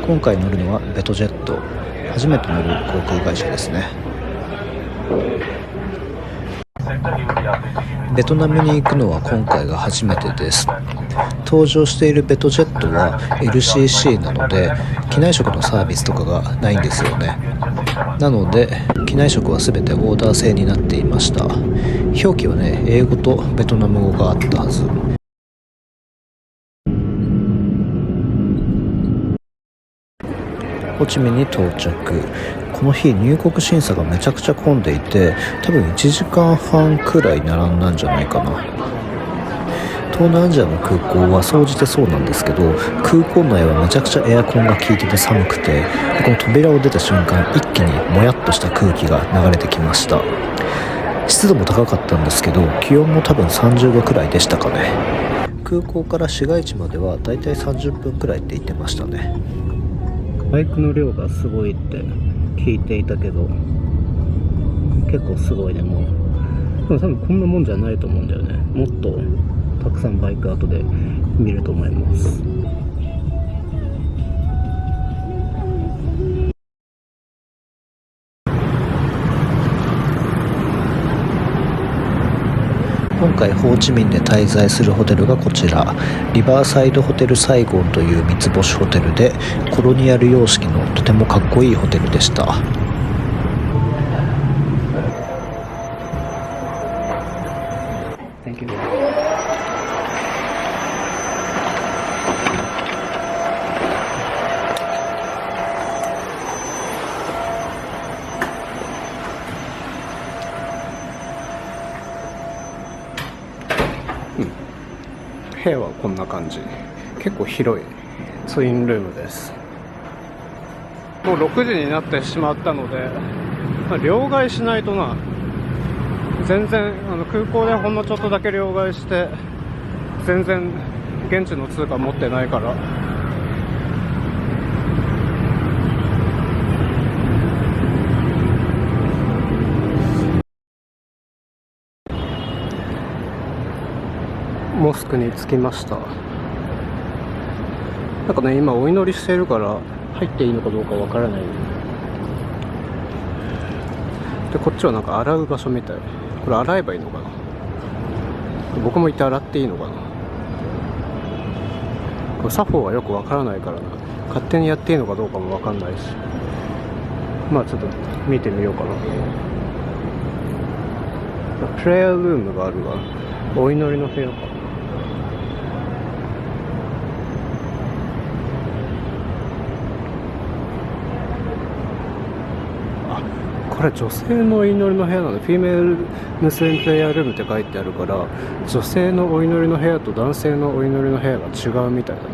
今回乗るのはベトジェット、初めて乗る航空会社ですね。ベトナムに行くのは今回が初めてです。搭乗しているベトジェットは LCC なので機内食のサービスとかがないんですよね。なので機内食は全てオーダー制になっていました。表記はね、英語とベトナム語があったはず。ホチミンに到着。この日入国審査がめちゃくちゃ混んでいて、多分1時間半くらい並んだんじゃないかな。東南アジアの空港は総じてそうなんですけど、空港内はめちゃくちゃエアコンが効いてて寒くて、この扉を出た瞬間一気にもやっとした空気が流れてきました。湿度も高かったんですけど、気温も多分30度くらいでしたかね。空港から市街地まではだいたい30分くらいって言ってましたね。バイクの量がすごいって聞いていたけど、結構すごいね。もうでも多分こんなもんじゃないと思うんだよね。もっとたくさんバイク後で見ると思います。今回ホーチミンで滞在するホテルがこちら、リバーサイドホテルサイゴンという三つ星ホテルで、コロニアル様式のとてもかっこいいホテルでした。Thank you. 部屋はこんな感じ。結構広いツインルームです。もう6時になってしまったので、両替しないとな。全然空港でほんのちょっとだけ両替して、全然現地の通貨持ってないから。モスクに着きました。なんかね、今お祈りしているから入っていいのかどうかわからない。で、こっちはなんか洗う場所みたい。これ洗えばいいのかな。僕も行って洗っていいのかな。これ作法はよくわからないからな。勝手にやっていいのかどうかもわかんないし。まあちょっと見てみようかな。プレイヤールームがあるが、お祈りの部屋か。これ女性のお祈りの部屋なので、フィメールムスリムプレイヤールームって書いてあるから、女性のお祈りの部屋と男性のお祈りの部屋が違うみたいだね。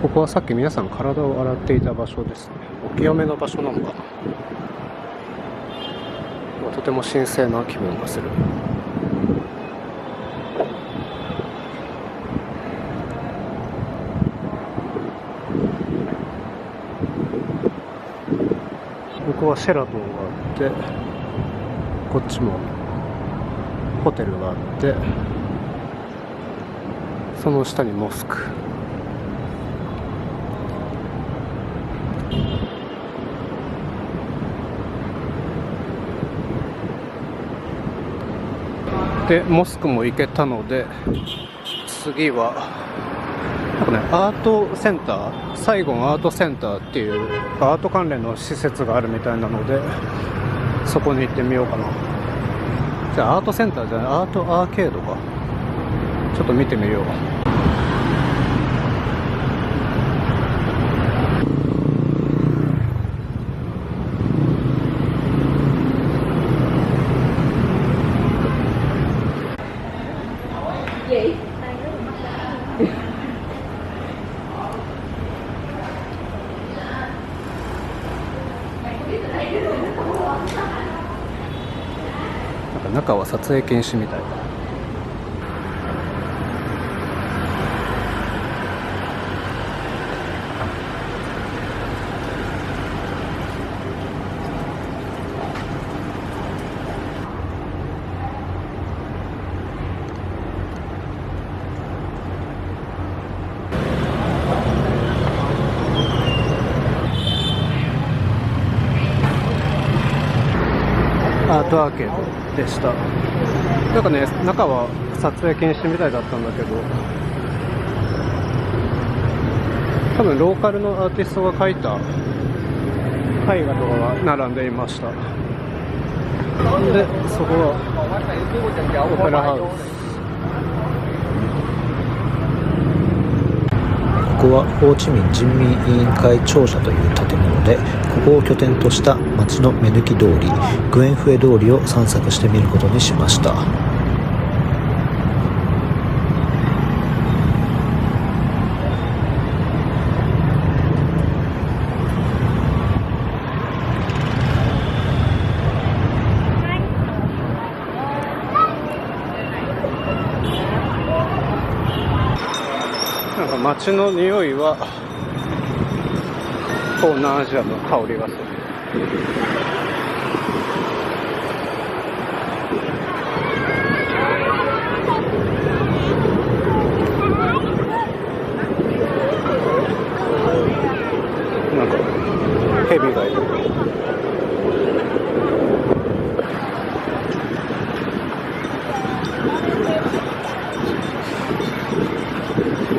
ここはさっき皆さん体を洗っていた場所ですね。お清めの場所なのかな。とても神聖な気分がする。ここはシェラトンがあって、こっちもホテルがあって、その下にモスク。でモスクも行けたので、次はなんかね、アートセンター、サイゴンアートセンターっていうアート関連の施設があるみたいなので、そこに行ってみようかな。じゃあアートセンターじゃない、アートアーケードか。ちょっと見てみよう。か中は撮影禁止みたい。アートアーケードでした。なんかね、中は撮影禁止みたいだったんだけど、多分ローカルのアーティストが描いた絵画とかが並んでいました。で、そこはオペラハウス。ここはホーチミン人民委員会庁舎という建物で、ここを拠点とした街の目抜き通り、グエンフエ通りを散策してみることにしました。なんか街の匂いは東南アジアの香りがする。なんか蛇がいる。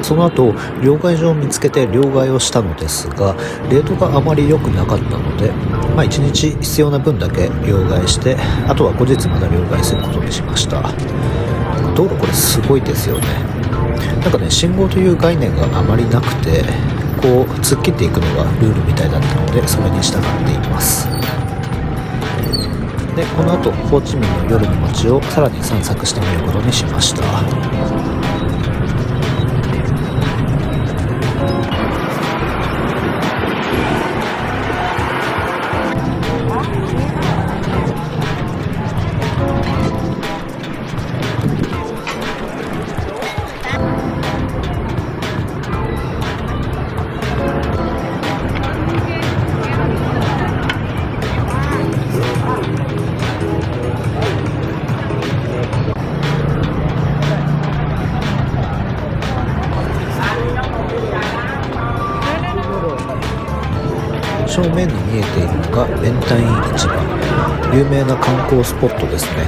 その後、両替所を見つけて両替をしたのですが、レートがあまり良くなかったので、1日必要な分だけ両替して、あとは後日また両替することにしました。道路これすごいですよね。なんかね、信号という概念があまりなくて、こう突っ切っていくのがルールみたいだったので、それに従っています。で、この後ホーチミンの夜の街をさらに散策してみることにしました。正面に見えているのがベンタイン市場、有名な観光スポットですね。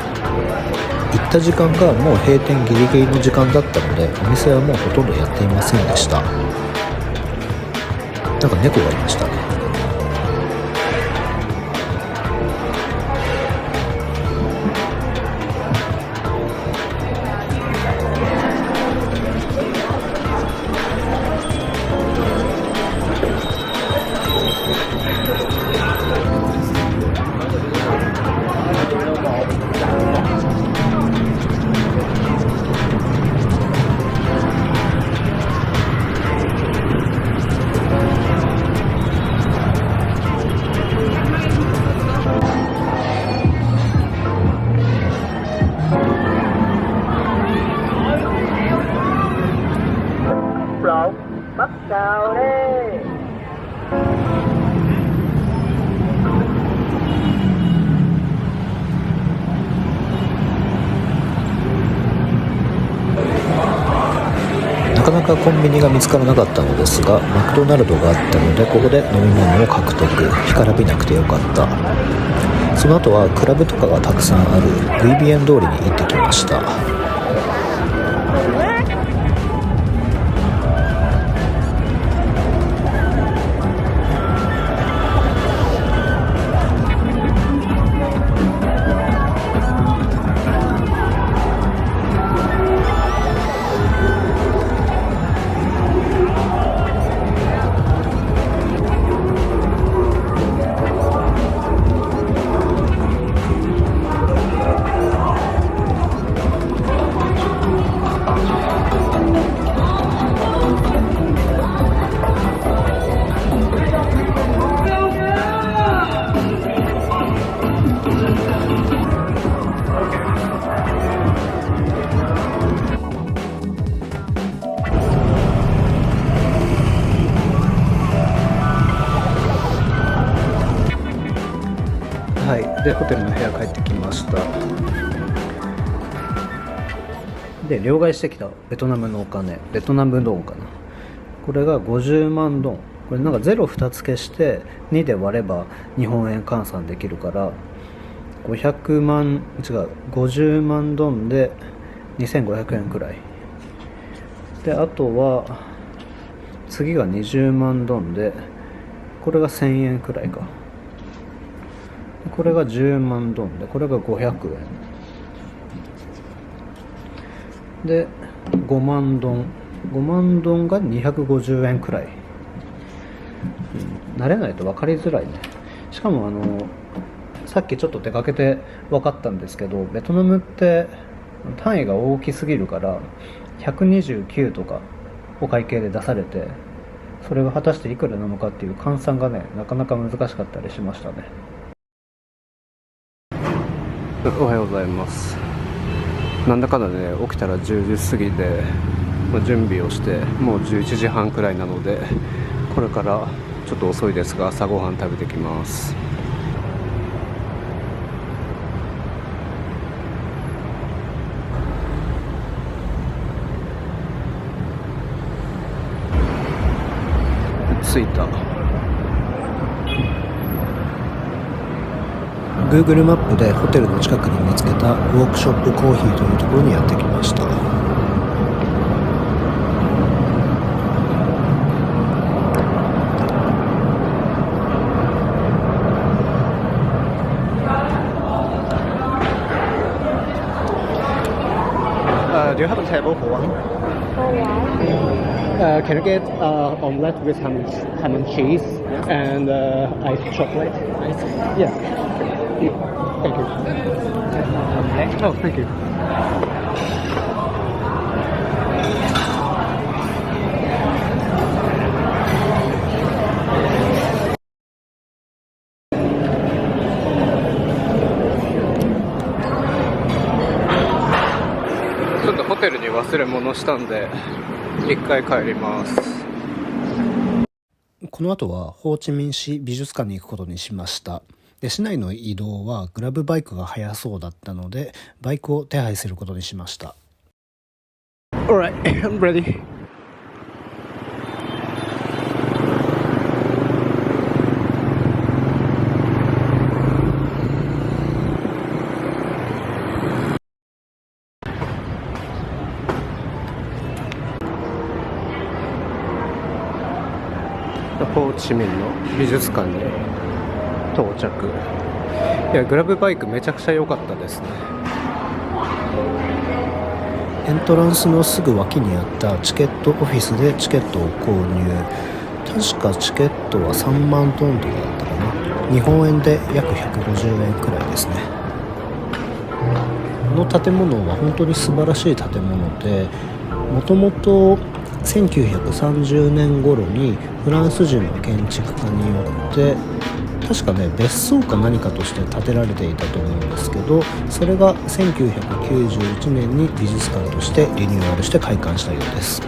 行った時間がもう閉店ギリギリの時間だったので、お店はもうほとんどやっていませんでした。なんか猫がいましたね。bắt đầu đi.なかなかコンビニが見つからなかったのですが、マクドナルドがあったので、ここで飲み物を獲得。干からびなくてよかった。その後はクラブとかがたくさんあるブイビエン通りに行ってきました。でホテルの部屋帰ってきました。で両替してきたベトナムのお金、ベトナムドンかな、これが50万ドン。これなんか02つ消して2で割れば日本円換算できるから50万ドンで2500円くらいで、あとは次が20万ドンでこれが1000円くらいか、これが10万ドンでこれが500円で、5万ドンが250円くらい、慣れないと分かりづらいね。しかもさっきちょっと出かけて分かったんですけど、ベトナムって単位が大きすぎるから129とかお会計で出されて、それが果たしていくらなのかっていう換算がね、なかなか難しかったりしましたね。おはようございます。なんだかんだね、起きたら10時過ぎで準備をして、もう11時半くらいなので、これからちょっと遅いですが朝ごはん食べてきます。着いた。 Google マップでホテルの近くに見つけたウォークショップコーヒーというところにやってきました。Do you have a table for one? Can I get omelette with ham and cheese and iced chocolate? Yes. Thank you. Oh, thank you.ちょっとホテルに忘れ物したんで一回帰ります。この後はホーチミン市美術館に行くことにしました。で、市内の移動はグラブバイクが速そうだったのでバイクを手配することにしました。 Alright, I'm ready.ホーチミンの美術館に到着。いや、グラブバイクめちゃくちゃ良かったですね。エントランスのすぐ脇にあったチケットオフィスでチケットを購入。確かチケットは3万トンドルだったかな。日本円で約150円くらいですね。この建物は本当に素晴らしい建物で、もともと1930年頃にフランス人の建築家によって確かね別荘か何かとして建てられていたと思うんですけど、それが1991年に美術館としてリニューアルして開館したようです。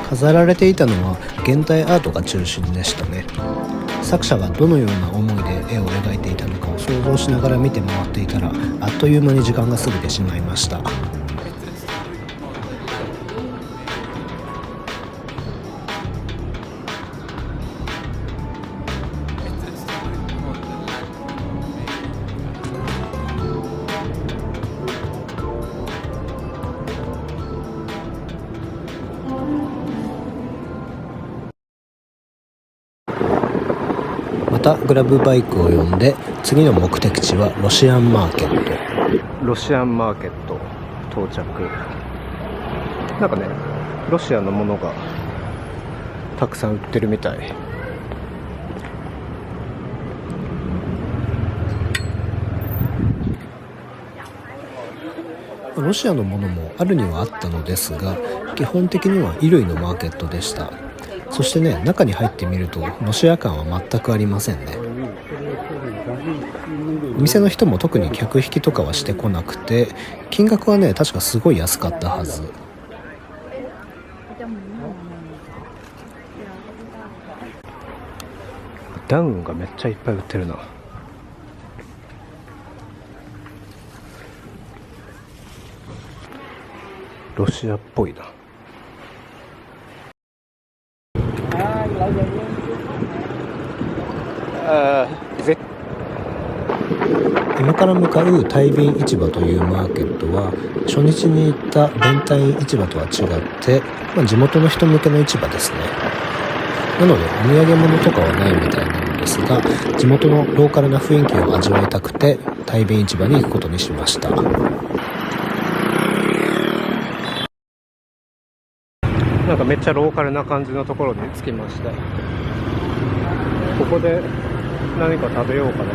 飾られていたのは現代アートが中心でしたね。作者がどのような思いで絵を描いていたのかを想像しながら見て回っていたら、あっという間に時間が過ぎてしまいました。またグラブバイクを呼んで次の目的地はロシアンマーケット。ロシアンマーケット到着。なんかね、ロシアのものがたくさん売ってるみたい。ロシアのものもあるにはあったのですが、基本的には衣類のマーケットでした。そしてね、中に入ってみるとロシア感は全くありませんね。お店の人も特に客引きとかはしてこなくて、金額はね確かすごい安かったはず。ダウンがめっちゃいっぱい売ってるな。ロシアっぽいな。今から向かうタイビン市場というマーケットは初日に行った弁台市場とは違って、地元の人向けの市場ですね。なのでお土産物とかはないみたいなのですが、地元のローカルな雰囲気を味わいたくてタイビン市場に行くことにしました。なんかめっちゃローカルな感じのところに着きました。ここで何か食べようかな。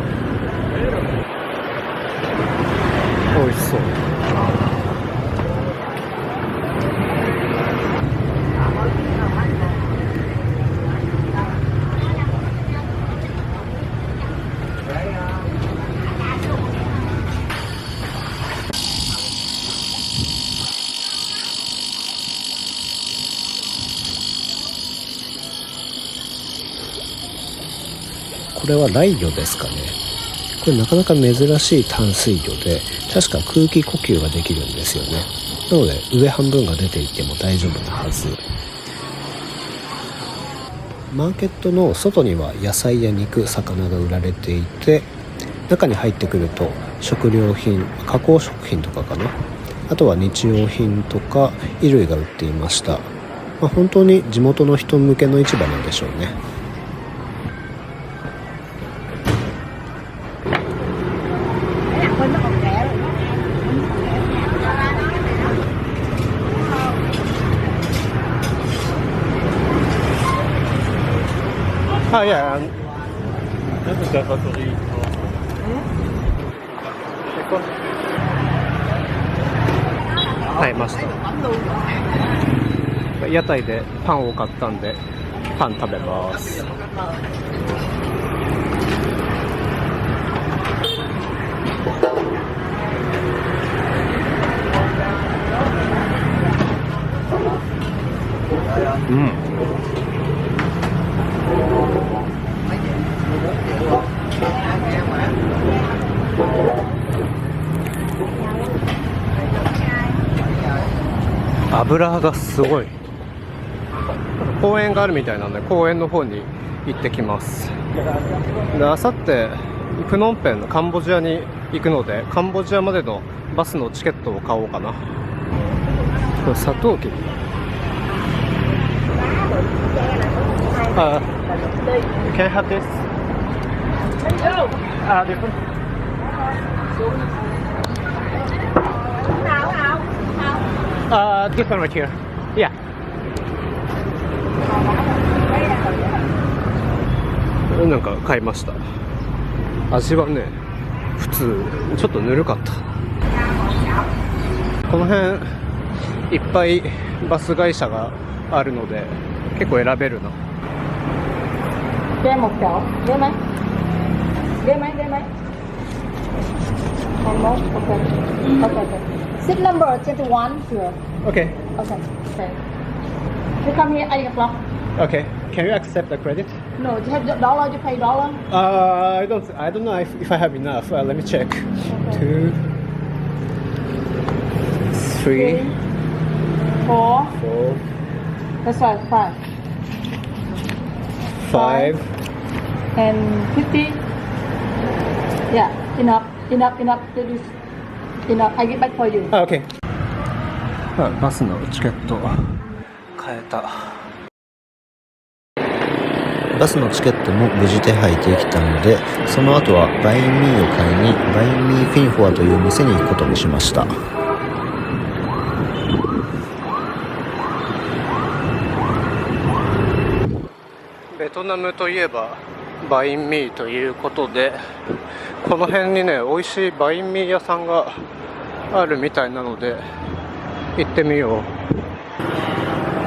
美味しそう。これはライ魚ですかね。これなかなか珍しい淡水魚で、確か空気呼吸ができるんですよね。なので上半分が出ていても大丈夫なはず。マーケットの外には野菜や肉、魚が売られていて、中に入ってくると食料品、加工食品とかかな、あとは日用品とか衣類が売っていました。本当に地元の人向けの市場なんでしょうね。いや、買いました。屋台でパンを買ったんでパン食べます。油がすごい。公園があるみたいなので公園の方に行ってきます。で、あさってプノンペンのカンボジアに行くので、カンボジアまでのバスのチケットを買おうかな。これサトウキビ。Can I have this? Different. This one right here. Yeah. なんか買いました。味はね、普通、ちょっとぬるかった。この辺いっぱいバス会社があるので結構選べるな。Cho một chỗ, ghế mấy? Ghế mấy, ghế mấy? 21, okay. Okay. Seat number 21 here. Okay. Okay. Okay. You come here 8 o'clock. Okay. Can you accept the credit? No, you have dollar, you pay dollar. I don't know if I have enough. Let me check. Okay. 2, 3, 4. 4, That's right, 5. 5. And 50. Yeah, enough. That is enough. I get back for you. Okay. バスのチケット買えた。バスのチケットも無事手配できたので、その後はバインミーを買いにバインミーフィンフォアという店に行くことにしました。ベトナムといえばバインミーということで、この辺にね美味しいバインミー屋さんがあるみたいなので行ってみよう。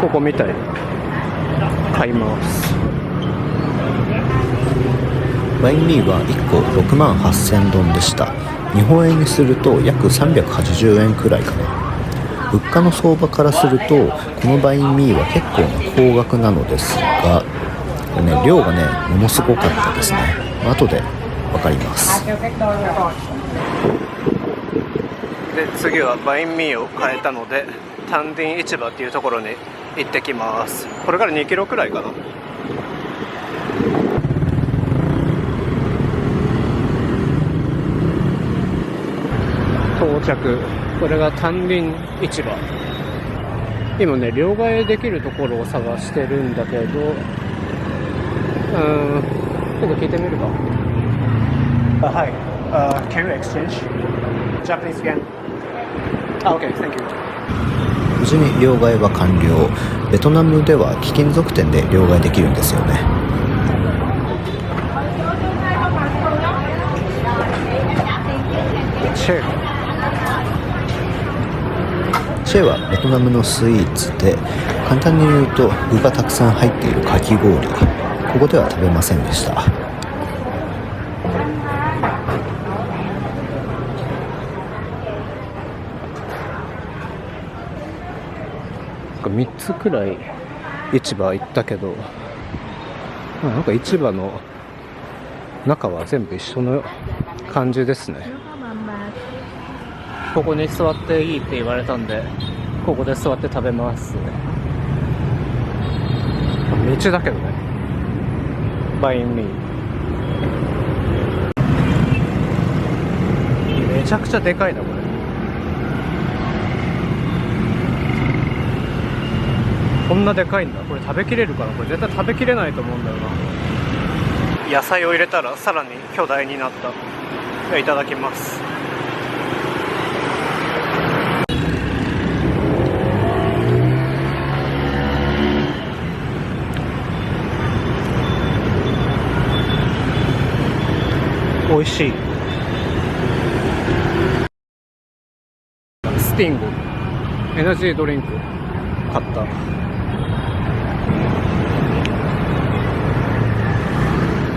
ここみたい。買います。バインミーは1個6万8000ドンでした。日本円にすると約380円くらいかな。物価の相場からするとこのバインミーは結構な高額なのですが、これね、量がねものすごかったですね。後で分かります。で次はバインミーを買えたのでタンディン市場っていうところに行ってきます。これから2キロくらいかな。到着。これがタンディン市場。今ね、両替できるところを探してるんだけど、ちょっと聞いてみるか。Hi, can you exchange Japanese yen? Okay, thank you. 無事に両替は完了。ベトナムでは貴金属店で両替できるんですよね。シェはベトナムのスイーツで、簡単に言うと具がたくさん入っているかき氷。ここでは食べませんでした。3つくらい市場行ったけど、なんか市場の中は全部一緒の感じですね。ここに座っていいって言われたんで、ここで座って食べます。道だけどね。バインミー。めちゃくちゃでかいなこれ。こんなでかいんだ。これ食べきれるかな。これ絶対食べきれないと思うんだよな。野菜を入れたらさらに巨大になった。いただきます。美味しい。スティングエナジードリンク買った。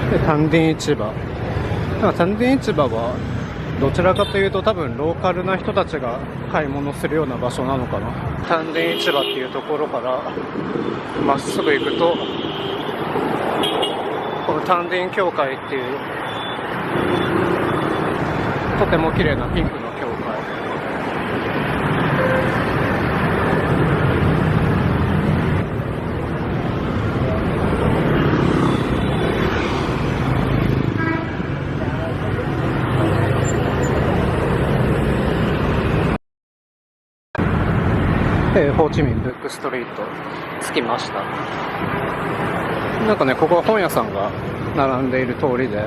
でタンディン市場。タンディン市場はどちらかというと多分ローカルな人たちが買い物するような場所なのかな。タンディン市場っていうところからまっすぐ行くと、このタンディン教会っていうとても綺麗なピンクの教会。ホーチミンブックストリート着きました。なんかね、ここは本屋さんが並んでいる通りで、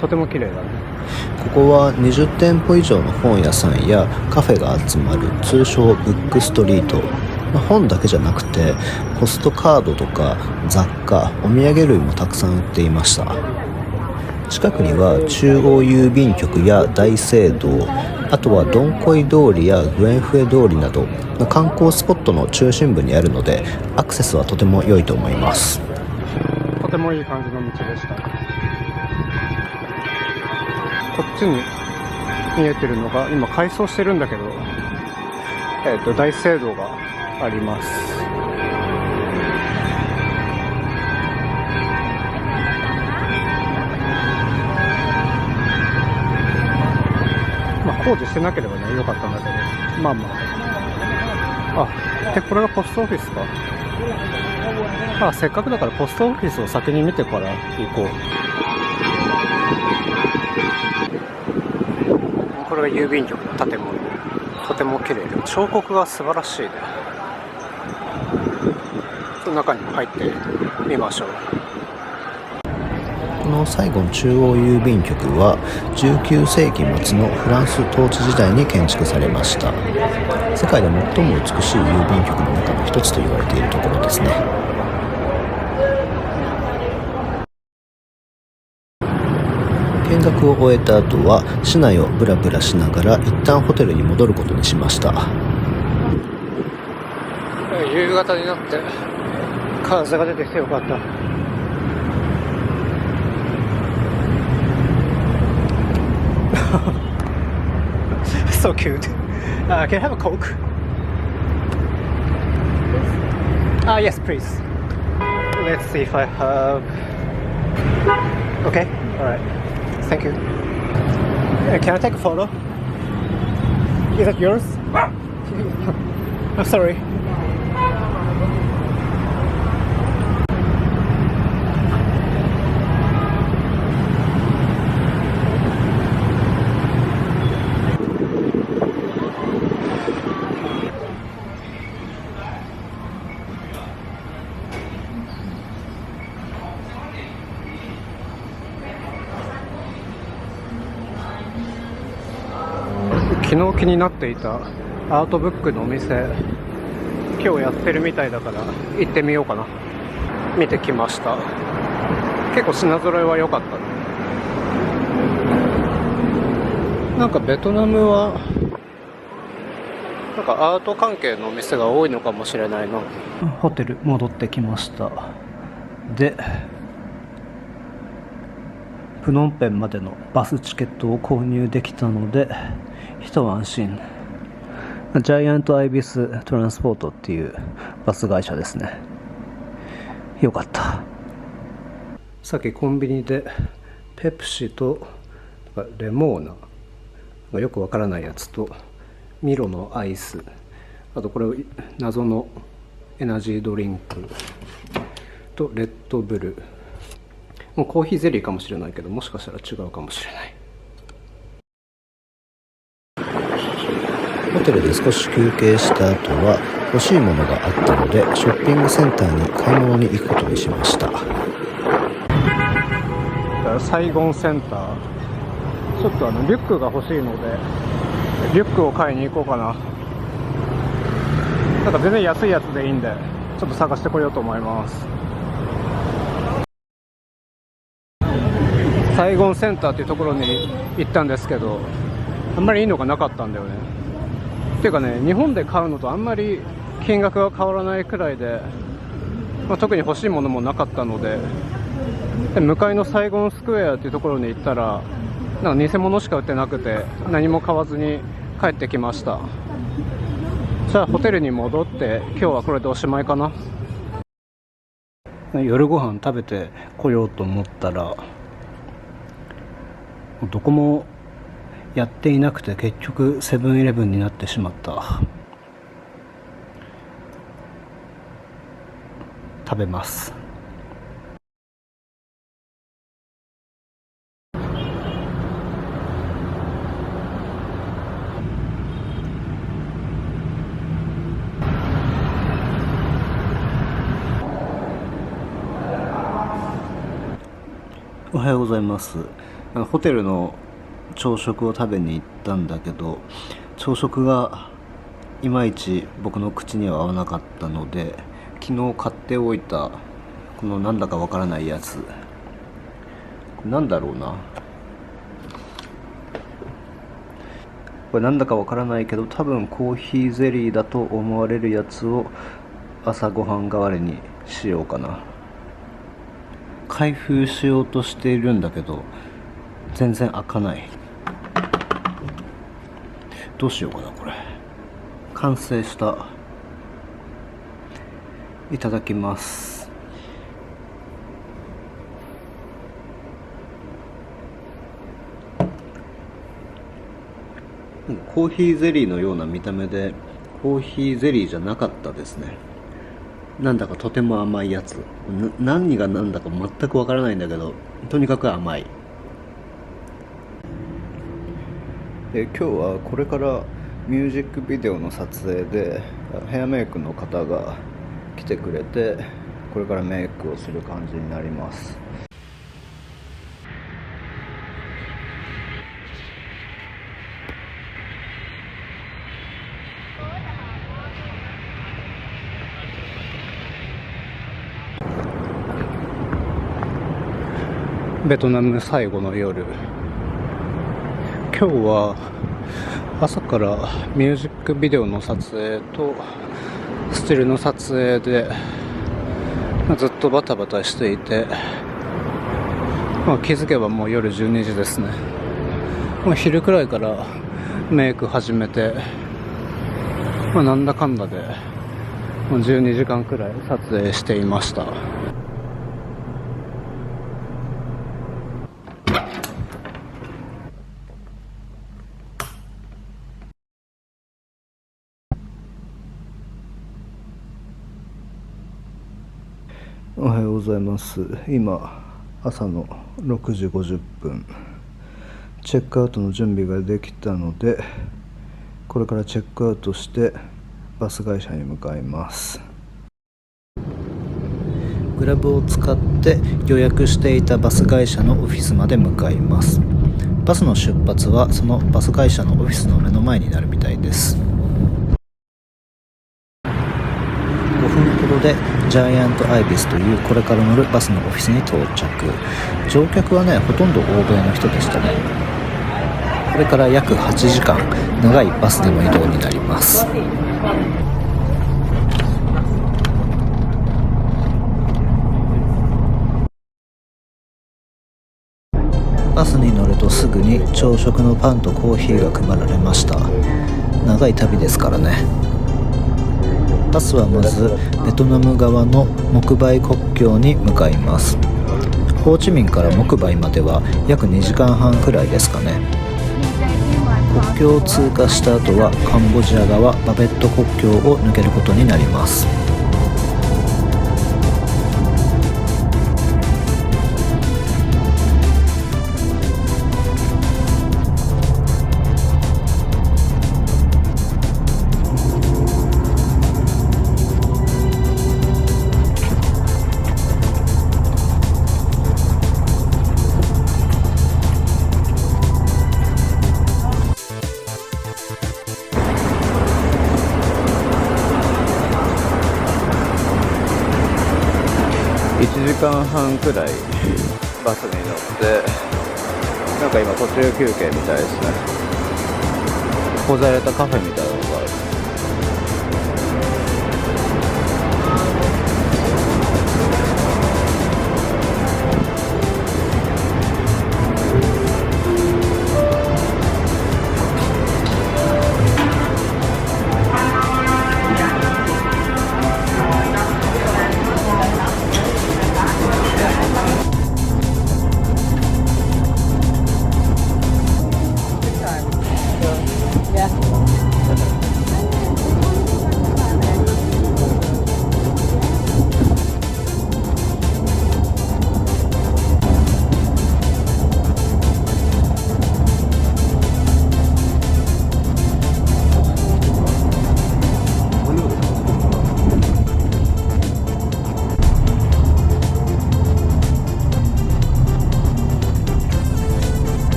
とても綺麗だね。ここは20店舗以上の本屋さんやカフェが集まる通称ブックストリート。本だけじゃなくてポストカードとか雑貨、お土産類もたくさん売っていました。近くには中央郵便局や大聖堂、あとはドンコイ通りやグエンフエ通りなど観光スポットの中心部にあるので、アクセスはとても良いと思います。とてもいい感じの道でした。こっちに見えてるのが今改装してるんだけど、大聖堂があります。工事してなければね、良かったんだけど、まあまあ。で、これがポストオフィスか。せっかくだからポストオフィスを先に見てから行こう。これが郵便局の建物。とても綺麗で、彫刻が素晴らしいね。中に入ってみましょう。このサイゴン中央郵便局は19世紀末のフランス統治時代に建築されました。世界で最も美しい郵便局の中の一つと言われているところですね。見学を終えた後は市内をブラブラしながら一旦ホテルに戻ることにしました。夕方になって風が出てきてよかった。So cute. Can I have a Coke? Yes, please. Let's see if I have. Okay, alright. Thank you. Can I take a photo? Is that yours? I'm sorry.昨日気になっていたアートブックのお店、今日やってるみたいだから行ってみようかな。見てきました。結構品揃えは良かった。なんかベトナムはなんかアート関係のお店が多いのかもしれないな。ホテル戻ってきました。でプノンペンまでのバスチケットを購入できたので一安心。ジャイアントアイビストランスポートっていうバス会社ですね。よかった。さっきコンビニでペプシとレモーナ、よくわからないやつとミロのアイス、あとこれ謎のエナジードリンクとレッドブル、もうコーヒーゼリーかもしれないけど、もしかしたら違うかもしれない。ホテルで少し休憩した後は欲しいものがあったのでショッピングセンターに買い物に行くことにしました。サイゴンセンター、ちょっとリュックが欲しいのでリュックを買いに行こうかな。なんか全然安いやつでいいんでちょっと探してこようと思います。サイゴンセンターっていうところに行ったんですけど、あんまりいいのがなかったんだよね。っていうかね、日本で買うのとあんまり金額が変わらないくらいで、特に欲しいものもなかったので、向かいのサイゴンスクエアっていうところに行ったらなんか偽物しか売ってなくて何も買わずに帰ってきました。じゃあホテルに戻って今日はこれでおしまいかな。夜ご飯食べてこようと思ったらどこもやっていなくて結局セブンイレブンになってしまった。食べます。おはようございます。ホテルの朝食を食べに行ったんだけど、朝食がいまいち僕の口には合わなかったので、昨日買っておいたこのなんだかわからないやつ、これなんだろうな、これなんだかわからないけど多分コーヒーゼリーだと思われるやつを朝ごはん代わりにしようかな。開封しようとしているんだけど全然開かない。どうしようかな。これ完成した。いただきます。コーヒーゼリーのような見た目でコーヒーゼリーじゃなかったですね。なんだかとても甘いやつ。何が何だか全くわからないんだけど、とにかく甘い。今日はこれからミュージックビデオの撮影でヘアメイクの方が来てくれて、これからメイクをする感じになります。ベトナム最後の夜、今日は朝からミュージックビデオの撮影とスチールの撮影でずっとバタバタしていて、気づけばもう夜12時ですね。昼くらいからメイク始めて、なんだかんだでもう12時間くらい撮影していました。おはようございます。今朝の6時50分、チェックアウトの準備ができたので、これからチェックアウトしてバス会社に向かいます。グラブを使って予約していたバス会社のオフィスまで向かいます。バスの出発はそのバス会社のオフィスの目の前になるみたいです。5分ほどでジャイアントアイビスというこれから乗るバスのオフィスに到着。乗客はね、ほとんど欧米の人でしたね。これから約8時間長いバスでの移動になります。バスに乗るとすぐに朝食のパンとコーヒーが配られました。長い旅ですからね。バスはまずベトナム側のモクバイ国境に向かいます。ホーチミンからモクバイまでは約2時間半くらいですかね。国境を通過した後はカンボジア側バベット国境を抜けることになります。1時間半くらいバスに乗って、なんか今途中休憩みたいですね。こざれたカフェみたいなのがある。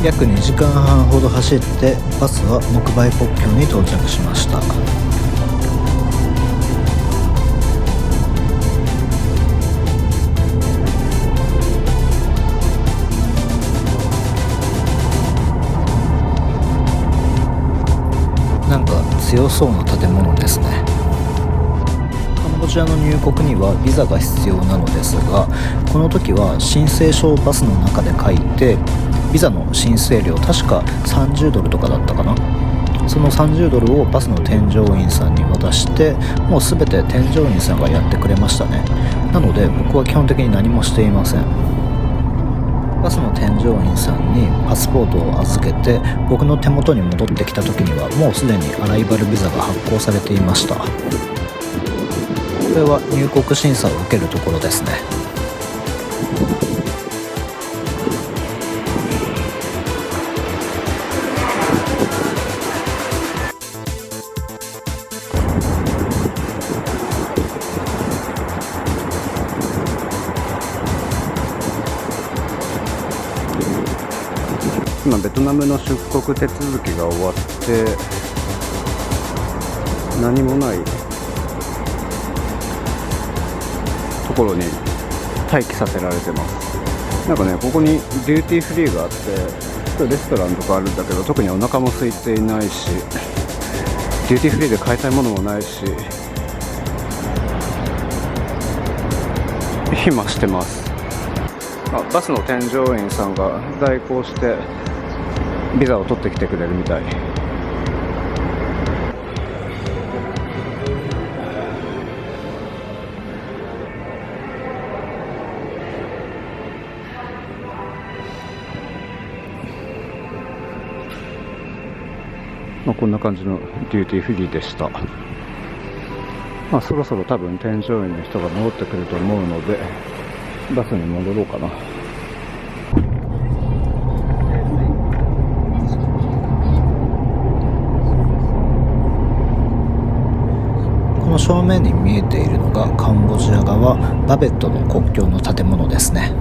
約2時間半ほど走ってバスはモクバイ国境に到着しました。なんか強そうな建物ですね。カンボジアの入国にはビザが必要なのですが、この時は申請書をバスの中で書いて、ビザの申請料確か30ドルとかだったかな。その30ドルをバスの添乗員さんに渡して、もう全て添乗員さんがやってくれましたね。なので僕は基本的に何もしていません。バスの添乗員さんにパスポートを預けて、僕の手元に戻ってきた時にはもうすでにアライバルビザが発行されていました。これは入国審査を受けるところですね。今ベトナムの出国手続きが終わって何もないころに待機させられてます。なんかね、ここにデューティーフリーがあって、レストランとかあるんだけど、特にお腹も空いていないし、デューティーフリーで買いたいものもないし、暇してます。バスの添乗員さんが代行してビザを取ってきてくれるみたい。こんな感じのデューティーフリーでした。そろそろ多分添乗員の人が戻ってくると思うので、バスに戻ろうかな。この正面に見えているのがカンボジア側バベットの国境の建物ですね。